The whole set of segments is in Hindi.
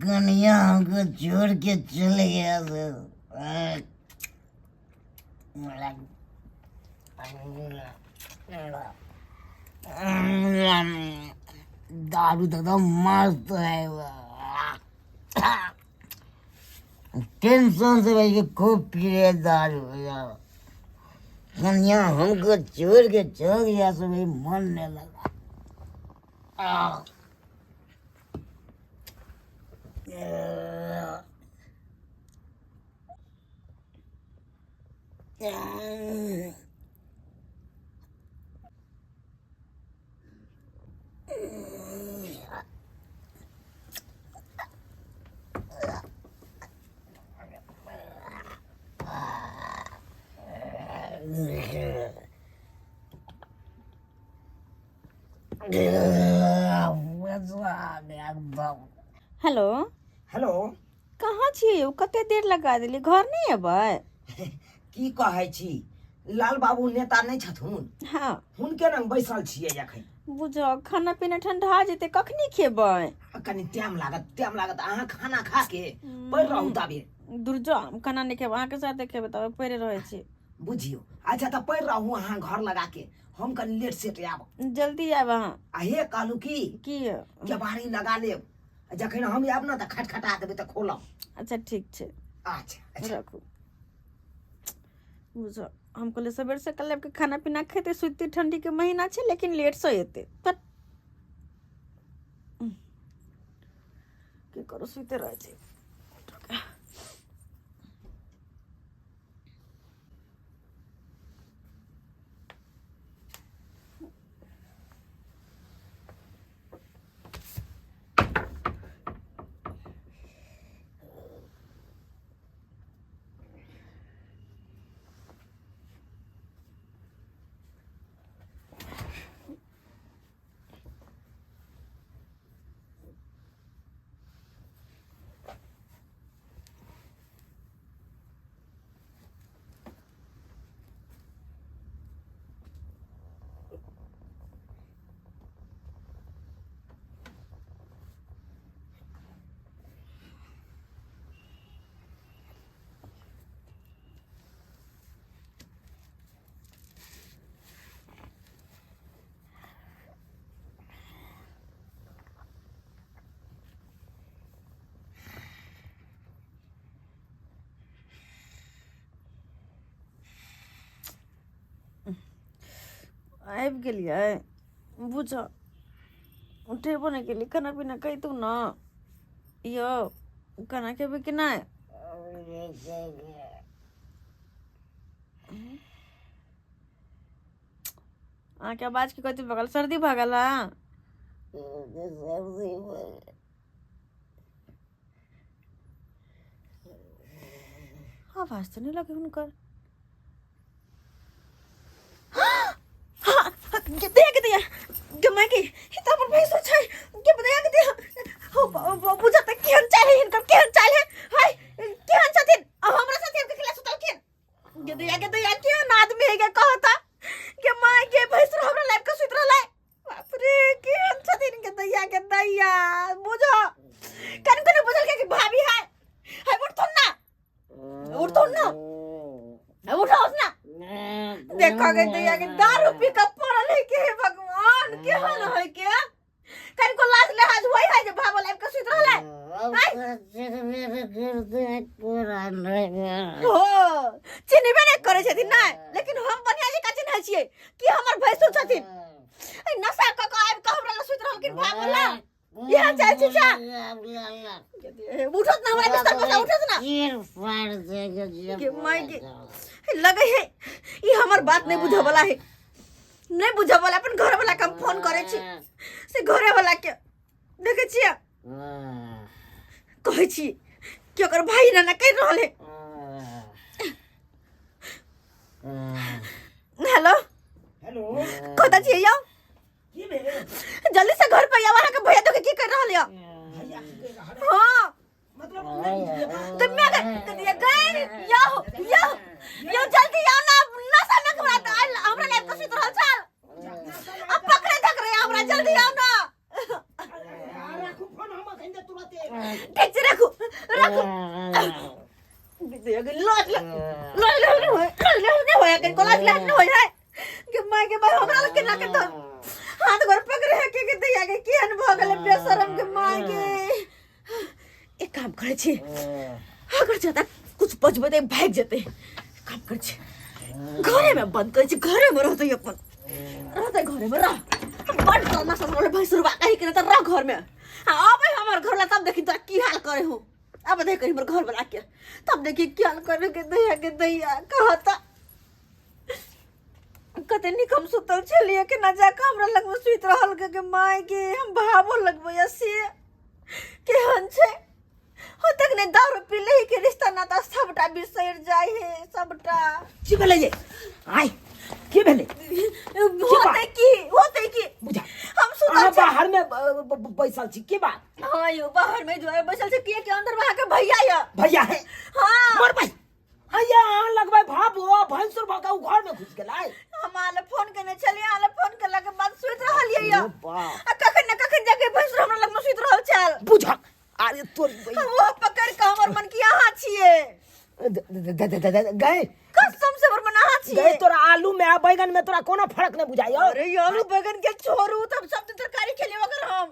कन्या हमको छोड़ के चले गया दारू तो मस्त है टेंशन से भाई खूब पी रहे दारू कन्या हमको छोड़ के चल गया तो भाई मन नहीं लगा हेलो हेलो कहाँ छियै कते देर लगा देली घर नहीं अबै की कहै छी लाल बाबू नेता नहीं छथुन हाँ हुनके लग बैसल छियै अखन बुझो खाना पीना ठंडा जेते कखनी खेबै कनी टाइम लागत अहाँ खाना खा के पड़ रहू ताबे दुर्जो हम खाना नहीं खेब अहाँ के साथे खेबै तब पड़े रहे छी बुझियो अच्छा त पड़ रहू अहाँ घर लगा के हम कनी लेट सेट आब जल्दी आब अहाँ आ हे कहलू की केबाड़ी लगा लेब जखन हम आब न त खटखटा देबै त खोलब अच्छा ठीक छै अच्छा रखू बुझो हम कहले सबेर से कल के खाना पीना खेते सुते ठंडी के महीना छै लेकिन लेट से एते की करो सुते रह छै आबि गेलियै बुझ उठेबो नहीं केली खाना पीना कहितू न यो खाना खेबे कि नहीं के आवाज की कथी भगल सर्दी भगल आवाज तो नहीं लगे हुनकर बुझा तक केहन चाहे हिनकर केहन चाहे हाय केहन छथिन अब हमरा साथे के खिला सुतलखिन के दिया केहन आदमी है के कहता के माय के भैंस हमरा लाइफ के सुत रहलै बाप रे केहन छथिन के दैया बुझो कन कन बुझल के भाभी है उठ ना उठाओ ना देखो के दैया के दारू पी के पड़ल है के भगवान केहन है के कन को लाज लिहाज होई है जे भागल लाइफ के सुत रहलै चिन्हबे नहीं करे छथिन ना लेकिन हम बढ़िया जी का चिन्ह छियै कि हमर भैंसु छथिन नशा क के आबि के हमरा ल सुत रहलखिन भागला यहाँ चाहे छी चा उठत ना हमरा बिस्तर पर उठत ना के माय के लगे है ई हमर बात नहीं बुझे वाला है नहीं बुझे वाला अपन घर वाला के फोन करे छी से घरे वाला के देखे छियै कहै छी कि ओकर भाई ना कहि रहल है हेलो कतऽ छियै यौ जल्दी से घर पे आवा के भैया तो की कर रहल यौ हां मतलब तुम मैं गए यो जल्दी आओ ना नशा न करा हमरा लाइफ का सुत रहल चल अब पकड़े धक रहे हमरा जल्दी आओ ना राखू फोन हम अखन दे तुरंत ठीक लाज न हो जाए कि माय के भाई हमरा के ना के तो हाथ गोर पकड़े है के दैया के केहन भ गेले बेशरम के माय के। एक काम करे छी अगर ज्यादा कुछ बचबे तो भाग जेते। काम करे छी घरे में बंद करे छी, घरे में रहते अपन रहते घरे में रह बड़ तमा ससुर भाई सुरवा कहीं के त रह घर में। हां अब हमर घर ला तब देखी तो की हाल करे हो। अब देख हमर घर वाला के तब देखी क्या हाल करे के दैया कहता कते निकम सुतल छलिए के ना जाके हमरा लग में सुइत रहल के माय के हम भावो लगबे से केहन छे हो तक ने दारू पीले ही के रिश्ता नाता सबटा बिसर जाय है सबटा। की भेले ये आय की भेले होते की बुझा हम सुतल छे बाहर में बैसल छी की बात। हां यो बाहर में जो बैसल छे के अंदर वहां के भैया है हां मोर भाई अया लगबै भाबो भैंसुर भका घर में घुस गेलै। हम आले फोन करने चलिए आले फोन करला के बाद सुइत रहलिए या कखन न कखन जाके भैंसुर हमरा लग में सुइत रहल छल बुझा अरे तोर वो पकड़ के हमर मन की यहाँ छिए गए कसम से हमर मन यहाँ छिए गए तोरा आलू में आ बैगन में तोरा कोनो फर्क नहीं बुझाइयो। अरे आलू बैगन के छोड़ू तब सब तरकारी खेलिए अगर हम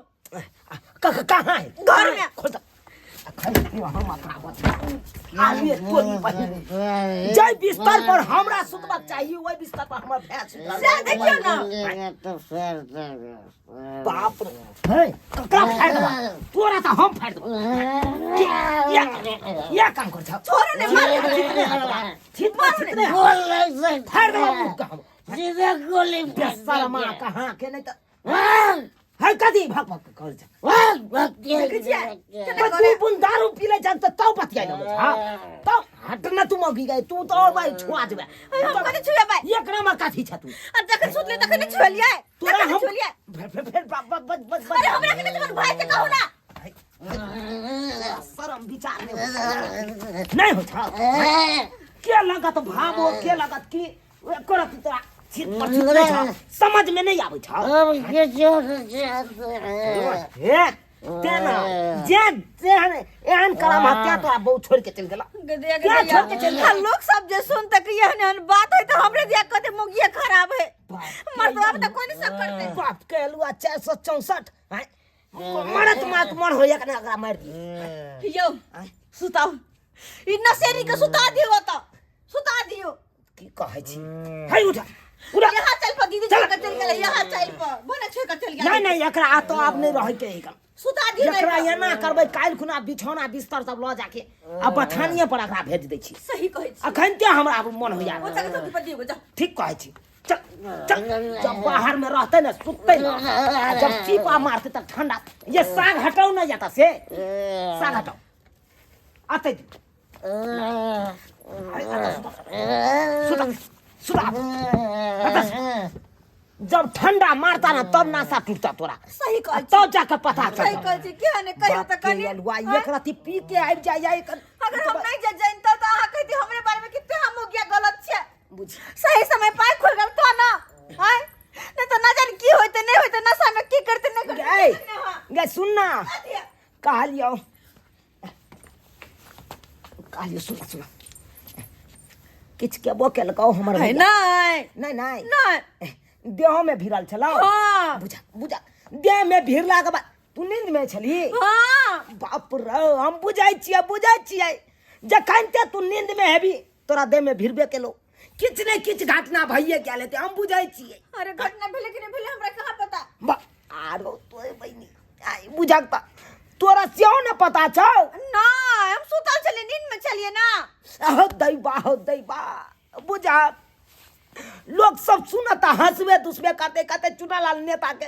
कहां है घर में खोल जय बिस्तर पर हमरा सुतबाक चाहिए वही बिस्तर पर हमर भैंस से देखियो ना बाप रे हे ककरा फाड़ देबा तोरा त हम फाड़ देबो या काम कर छ छोरो ने मार छितने गोली फाड़ देबा सीधे गोली बेशर्मा कहां के नहीं त है कदी भाग कर तू बुन दारू पीले जान तो तब बतिया न हां तब हट न तू मगी गए तू तो और भाई छुआ देबे हम कने छुए भाई एक नंबर काथी छ तू अब जखन सुतले तखन छुलिए तोरा हम छुलिए फिर बस अरे हमरा के तखन भाई के कहू ना शर्म विचार नहीं होता क्या लगा तो भावो क्या लगा कि करत तोरा समझ में नहीं आवे छ अब के जोर हे तेना जे जेहन एहन करम हत्या तोरा बहुत छोड़ के चल गेला क्या छोड़ के चल गेला लोग सब जे सुन तक एहन बात है तो हमरे दिया कते मुगिया खराब है मतलब तो कोई नहीं सब करते बाप के लुआ 464 है मरत मात मर हो एक ना एकरा मार दी यो सुताओ इ नसेरी के सुता दियो त सुता दियो की कहै छी है उठा उठा यहाँ चल पर दीदी चल कर चल गेले यहाँ चल पर बने छोड़ कर चल गेले नहीं एकरा आ तो अब नहीं रह के एकरा सुता दियो एकरा एना करबै काल खुना बिछौना बिस्तर सब ल जाके आ बथानिए पर एकरा भेज दै छी। सही कहै छी अखन ते हमरा मन हो जाए ओ तक तो पर दियो जा ठीक कहै छी चल जब बाहर में रहते ना सुतते ना जब चीपा मारते तब ठंडा ये साग हटाओ ना जाता से साग हटाओ आते जब ठंडा मारता ना तब नासा टूटता तोरा सही कहै छी तब जाके पता सही चलता कहै छी क्या ने कहियो त कनी एक राती पी के आबि जाय अगर हम नहीं जानता तो अहाँ कहती हमरे बारे में कितना हम हो गया गलत छे बुझ सही समय पाए खुल गल तो ना हां नहीं तो ना जान की होते नहीं होते नशा में की करते नहीं करते गे सुन ना कहलियो सुन किछ के बो के लगाओ हमर नहीं नहीं नहीं नहीं देह में भिड़ल छला हां बुझा देह में भिड़ला के बाद तू नींद में छली हां बाप रे हम बुझाई छियै जखन ते तू नींद में हेबी तोरा देह में भिड़बे केलो किछ ने किछ घटना भइए गेल हेते हम बुझाई छियै। अरे घटना भेले कि नहीं भेले हमरा कहां पता आरो तोय बहिनी आई बुझाता तोरा सेहो न पता छौ ना हम सुतल चले नींद में चलिए ना हो दैबा बुझा लोग सब सुनता हंसबे दुसबे कहते चुनालाल नेता के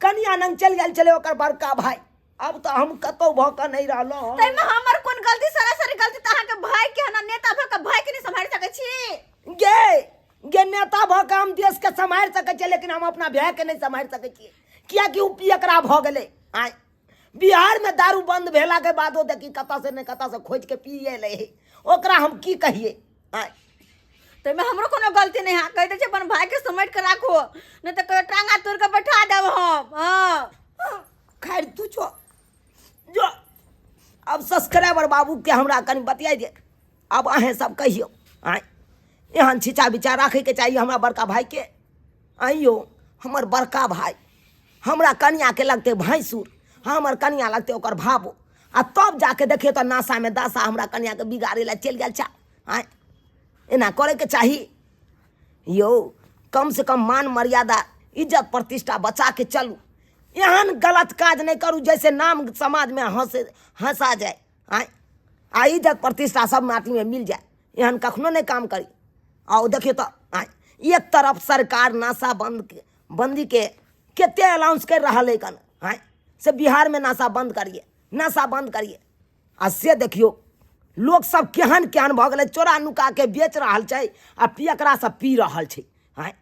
कनिया नंग चल गेल चले ओकर बड़का भाई अब तो हम कतो भक नहीं रहलो तै में हमर कोन गलती सरासरी गलती त अहाँ के भाई के ना नेता भक भाई के नहीं संभाल सकै छी गे नेता भक हम देश के संभाल सकै छी लेकिन हम अपना भाई के नहीं संभाल सकै छी किया कि उ एकरा भ गेलै आय बिहार में दारू बंद भेला के बादो देखी कता से खोज के पिए ले ओकरा हम की कहिए आय तै में हमरो कोनो गलती नहीं है कह दे छै अपन भाई के समेट के राखो नहीं तो टांगा तोड़ के बैठा देब हम हां खैर तू जो अब सब्सक्राइबर बाबू के हमरा कनी बतिया दे अब अहे सब कहियो आय एहन छिचा विचार राखे के चाहिए हमरा बड़का भाई के। आइयो हमर बड़का भाई हमरा कनिया के लगते भैंसुर, हमर कनिया लगते ओकर भाबो, आ तब जाके देखिए तो नासा में दशा हमरा कनिया के बिगाड़े ला चल गया। आय एना करे के चाहिए यो। कम से कम मान मर्यादा इज्जत प्रतिष्ठा बचा के चलू। एहन गलत काज नहीं करू जैसे नाम समाज में हंसा जाए। आय आ इज्जत प्रतिष्ठा सब माटी में मिल जाए। एहन कखनो नहीं काम करी। आओ देखिए तो आय एक तरफ सरकार नशा बंदी के केते अनाउंस कर रहा है कन। आय से बिहार में नशा बंद करिए, नशा बंद करिए। आ से देखियो लोग सब केहन केहन भ गए, चोरा नुका के बेच रहा है आ पियकरा से पी रहा है। आय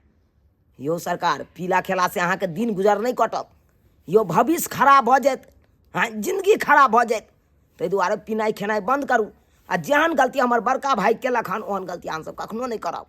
यो सरकार पीला खेला से अहाँ के दिन गुजर नहीं कटत, यो भविष्य खराब हो जाए। हाँ जिंदगी खराब हो जाए। ताहि दुआरे पीनाई खेनाई बंद करू। आ जेहन गलती हमर बड़का भाई केलक हन ओहन गलती अहाँ सब कखनो नहीं करब।